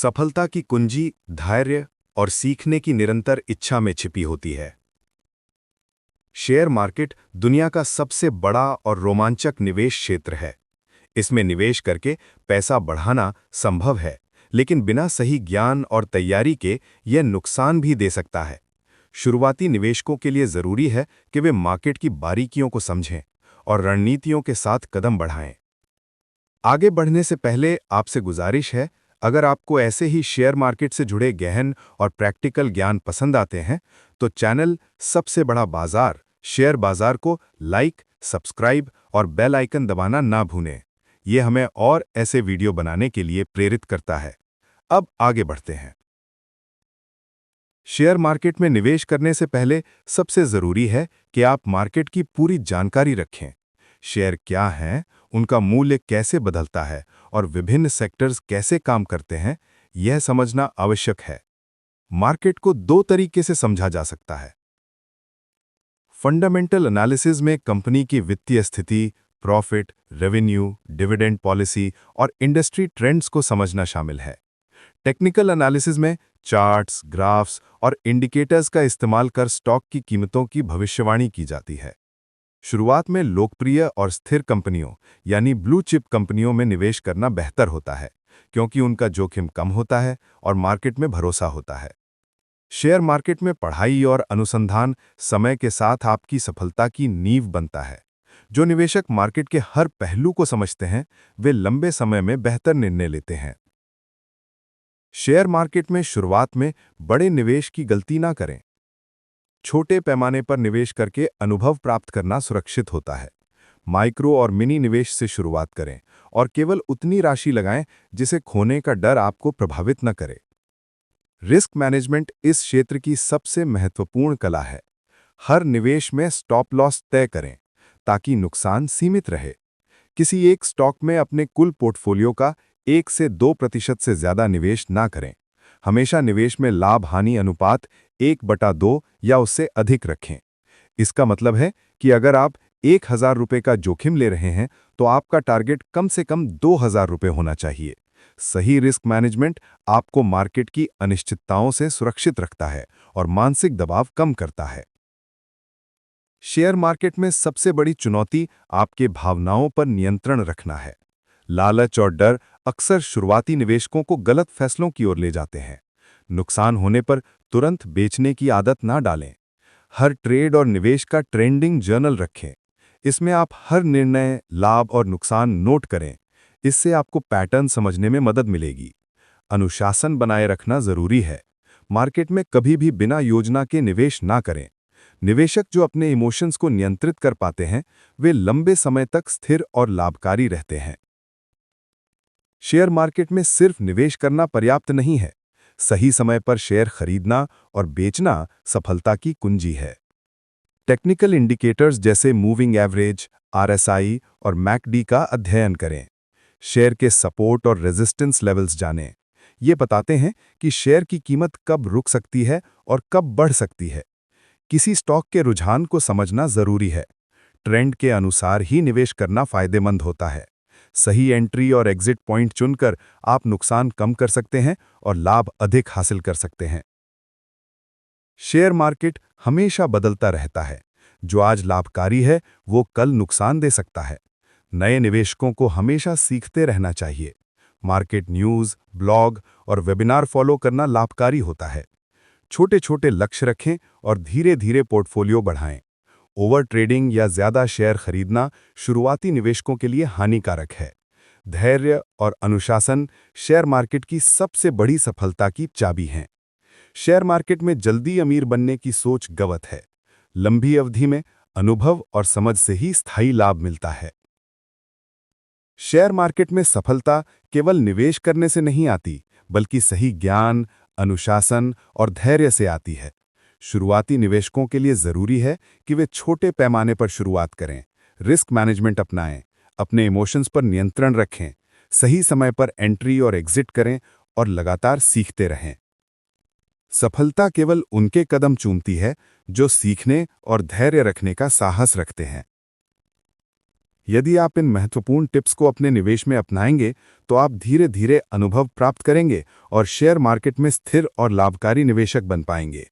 सफलता की कुंजी धैर्य और सीखने की निरंतर इच्छा में छिपी होती है। शेयर मार्केट दुनिया का सबसे बड़ा और रोमांचक निवेश क्षेत्र है। इसमें निवेश करके पैसा बढ़ाना संभव है, लेकिन बिना सही ज्ञान और तैयारी के यह नुकसान भी दे सकता है। शुरुआती निवेशकों के लिए जरूरी है कि वे मार्केट की बारीकियों को समझें और रणनीतियों के साथ कदम बढ़ाएं। आगे बढ़ने से पहले आपसे गुजारिश है, अगर आपको ऐसे ही शेयर मार्केट से जुड़े गहन और प्रैक्टिकल ज्ञान पसंद आते हैं, तो चैनल सबसे बड़ा बाजार शेयर बाजार को लाइक, सब्सक्राइब और बेल आइकन दबाना ना भूलें। ये हमें और ऐसे वीडियो बनाने के लिए प्रेरित करता है। अब आगे बढ़ते हैं। शेयर मार्केट में निवेश करने से पहले सबसे जरूरी है कि आप मार्केट की पूरी जानकारी रखें। शेयर क्या हैं, उनका मूल्य कैसे बदलता है और विभिन्न सेक्टर्स कैसे काम करते हैं, यह समझना आवश्यक है। मार्केट को दो तरीके से समझा जा सकता है। फंडामेंटल एनालिसिस में कंपनी की वित्तीय स्थिति, प्रॉफिट, रेवेन्यू, डिविडेंड पॉलिसी और इंडस्ट्री ट्रेंड्स को समझना शामिल है। टेक्निकल एनालिसिस में चार्ट्स, ग्राफ्स और इंडिकेटर्स का इस्तेमाल कर स्टॉक की कीमतों की भविष्यवाणी की जाती है। शुरुआत में लोकप्रिय और स्थिर कंपनियों यानी ब्लू चिप कंपनियों में निवेश करना बेहतर होता है, क्योंकि उनका जोखिम कम होता है और मार्केट में भरोसा होता है। शेयर मार्केट में पढ़ाई और अनुसंधान समय के साथ आपकी सफलता की नींव बनता है। जो निवेशक मार्केट के हर पहलू को समझते हैं, वे लंबे समय में बेहतर निर्णय लेते हैं। शेयर मार्केट में शुरुआत में बड़े निवेश की गलती ना करें। छोटे पैमाने पर निवेश करके अनुभव प्राप्त करना सुरक्षित होता है। माइक्रो और मिनी निवेश से शुरुआत करें और केवल उतनी राशि लगाएं जिसे खोने का डर आपको प्रभावित न करे। रिस्क मैनेजमेंट इस क्षेत्र की सबसे महत्वपूर्ण कला है। हर निवेश में स्टॉप लॉस तय करें ताकि नुकसान सीमित रहे। किसी एक स्टॉक में अपने कुल पोर्टफोलियो का 1 से 2% से ज्यादा निवेश ना करें। हमेशा निवेश में लाभ हानि अनुपात 1/2 या उससे अधिक रखें। इसका मतलब है कि अगर आप 1000 रुपये का जोखिम ले रहे हैं, तो आपका टारगेट कम से कम 2000 रुपये होना चाहिए। सही रिस्क मैनेजमेंट आपको मार्केट की अनिश्चितताओं से सुरक्षित रखता है और मानसिक दबाव कम करता है। शेयर मार्केट में सबसे बड़ी चुनौती आपके भावनाओं पर नियंत्रण रखना है। लालच और डर अक्सर शुरुआती निवेशकों को गलत फैसलों की ओर ले जाते हैं। नुकसान होने पर तुरंत बेचने की आदत ना डालें। हर ट्रेड और निवेश का ट्रेंडिंग जर्नल रखें। इसमें आप हर निर्णय, लाभ और नुकसान नोट करें। इससे आपको पैटर्न समझने में मदद मिलेगी। अनुशासन बनाए रखना जरूरी है। मार्केट में कभी भी बिना योजना के निवेश ना करें। निवेशक जो अपने इमोशंस को नियंत्रित कर पाते हैं, वे लंबे समय तक स्थिर और लाभकारी रहते हैं। शेयर मार्केट में सिर्फ निवेश करना पर्याप्त नहीं है। सही समय पर शेयर खरीदना और बेचना सफलता की कुंजी है। टेक्निकल इंडिकेटर्स जैसे मूविंग एवरेज, आरएसआई और मैकडी का अध्ययन करें। शेयर के सपोर्ट और रेजिस्टेंस लेवल्स जानें। ये बताते हैं कि शेयर की कीमत कब रुक सकती है और कब बढ़ सकती है। किसी स्टॉक के रुझान को समझना जरूरी है। ट्रेंड के अनुसार ही निवेश करना फायदेमंद होता है। सही एंट्री और एग्जिट पॉइंट चुनकर आप नुकसान कम कर सकते हैं और लाभ अधिक हासिल कर सकते हैं। शेयर मार्केट हमेशा बदलता रहता है। जो आज लाभकारी है, वो कल नुकसान दे सकता है। नए निवेशकों को हमेशा सीखते रहना चाहिए। मार्केट न्यूज़, ब्लॉग और वेबिनार फॉलो करना लाभकारी होता है। छोटे छोटे लक्ष्य रखें और धीरे धीरे पोर्टफोलियो बढ़ाएं। ओवर ट्रेडिंग या ज्यादा शेयर खरीदना शुरुआती निवेशकों के लिए हानिकारक है। धैर्य और अनुशासन शेयर मार्केट की सबसे बड़ी सफलता की चाबी हैं। शेयर मार्केट में जल्दी अमीर बनने की सोच गलत है। लंबी अवधि में अनुभव और समझ से ही स्थायी लाभ मिलता है। शेयर मार्केट में सफलता केवल निवेश करने से नहीं आती, बल्कि सही ज्ञान, अनुशासन और धैर्य से आती है। शुरुआती निवेशकों के लिए जरूरी है कि वे छोटे पैमाने पर शुरुआत करें, रिस्क मैनेजमेंट अपनाएं, अपने इमोशंस पर नियंत्रण रखें, सही समय पर एंट्री और एग्जिट करें और लगातार सीखते रहें। सफलता केवल उनके कदम चूमती है जो सीखने और धैर्य रखने का साहस रखते हैं। यदि आप इन महत्वपूर्ण टिप्स को अपने निवेश में अपनाएंगे तो आप धीरे धीरे अनुभव प्राप्त करेंगे और शेयर मार्केट में स्थिर और लाभकारी निवेशक बन पाएंगे।